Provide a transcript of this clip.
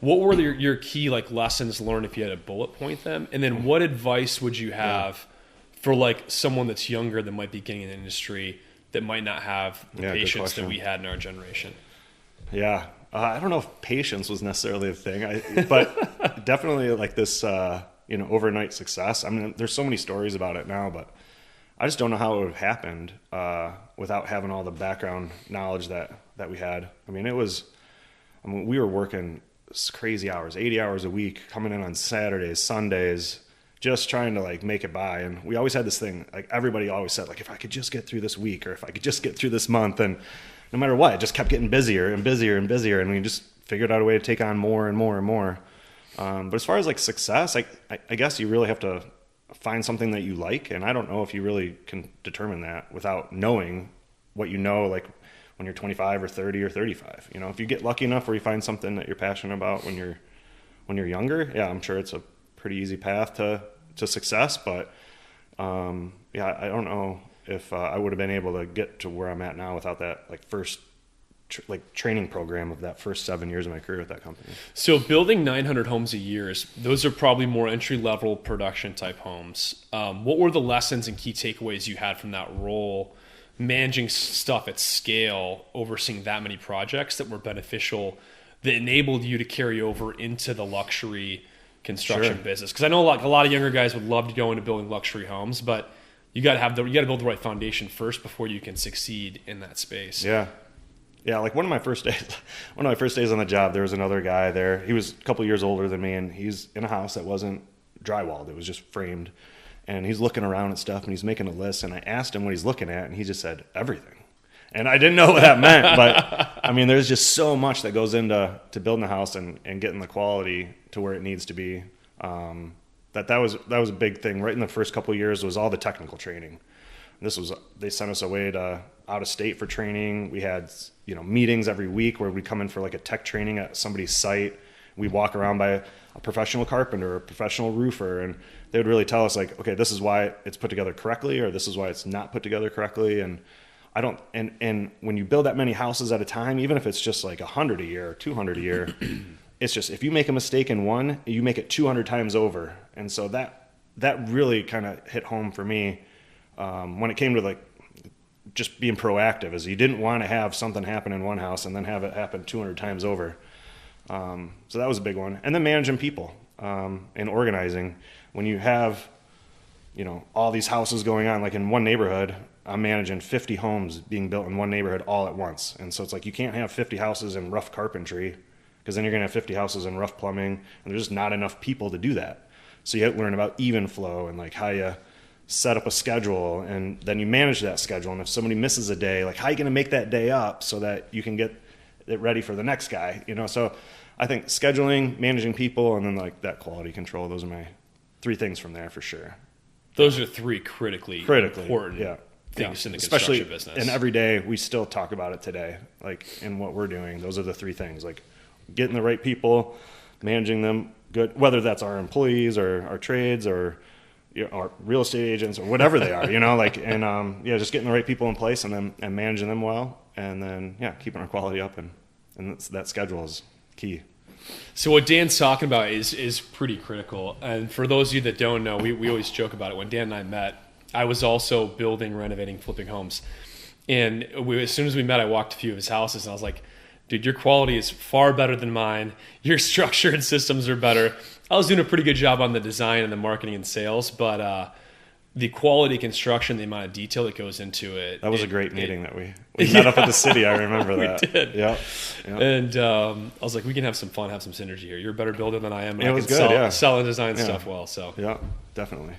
What were your key like lessons learned if you had to bullet point them? And then what advice would you have for like someone that's younger that might be getting in the industry that might not have the patience that we had in our generation? Yeah. I don't know if patience was necessarily a thing, but definitely like this, overnight success. I mean, there's so many stories about it now, but I just don't know how it would have happened without having all the background knowledge that we had. I mean, we were working crazy hours, 80 hours a week, coming in on Saturdays, Sundays, just trying to like make it by. And we always had this thing, like everybody always said, like, if I could just get through this week, or if I could just get through this month, and no matter what, it just kept getting busier and busier and busier. And we just figured out a way to take on more and more and more. But as far as like success, I guess you really have to find something that you like. And I don't know if you really can determine that without knowing what you know, like when you're 25 or 30 or 35. If you get lucky enough where you find something that you're passionate about when you're younger, yeah, I'm sure it's a pretty easy path to success. But I don't know if I would have been able to get to where I'm at now without that like first training program of that first 7 years of my career with that company. So building 900 homes a year, those are probably more entry-level production type homes. What were the lessons and key takeaways you had from that role, managing stuff at scale, overseeing that many projects that were beneficial, that enabled you to carry over into the luxury construction business? Because I know a lot of younger guys would love to go into building luxury homes, but you got to build the right foundation first before you can succeed in that space. Yeah, like one of my first days on the job, there was another guy there. He was a couple years older than me, and he's in a house that wasn't drywalled. It was just framed. And he's looking around at stuff, and he's making a list. And I asked him what he's looking at, and he just said, everything. And I didn't know what that meant. But, I mean, there's just so much that goes into building a house and getting the quality to where it needs to be. That was a big thing. Right in the first couple of years was all the technical training. They sent us away to out of state for training. We had meetings every week where we'd come in for like a tech training at somebody's site. We'd walk around by a professional carpenter, a professional roofer, and they would really tell us like, okay, this is why it's put together correctly, or this is why it's not put together correctly. And and when you build that many houses at a time, even if it's just like 100 a year or 200 a year, it's just, if you make a mistake in one, you make it 200 times over. And so that really kind of hit home for me when it came to like just being proactive, is you didn't want to have something happen in one house and then have it happen 200 times over. So that was a big one. And then managing people and organizing. When you have, all these houses going on, like in one neighborhood, I'm managing 50 homes being built in one neighborhood all at once. And so it's like, you can't have 50 houses in rough carpentry, because then you're going to have 50 houses in rough plumbing, and there's just not enough people to do that. So you have to learn about even flow and like how you set up a schedule, and then you manage that schedule. And if somebody misses a day, like how are you going to make that day up so that you can get it ready for the next guy? So I think scheduling, managing people, and then like that quality control, those are my three things from there for sure. Those are three critically important things in the construction business. And every day we still talk about it today, like in what we're doing. Those are the three things, like getting the right people, managing them good, whether that's our employees or our trades or our real estate agents or whatever they are, just getting the right people in place and managing them well, and then keeping our quality up, and that schedule is key. So what Dan's talking about is pretty critical. And for those of you that don't know, we always joke about it. When Dan and I met, I was also building, renovating, flipping homes. And as soon as we met, I walked a few of his houses, and I was like, dude, your quality is far better than mine. Your structure and systems are better. I was doing a pretty good job on the design and the marketing and sales, but the quality construction, the amount of detail that goes into it. That was a great meeting that we met up at the city. I remember that. We did. Yeah. And I was like, we can have some fun, have some synergy here. You're a better builder than I am. And it was good. Sell and design stuff well. So yeah, definitely.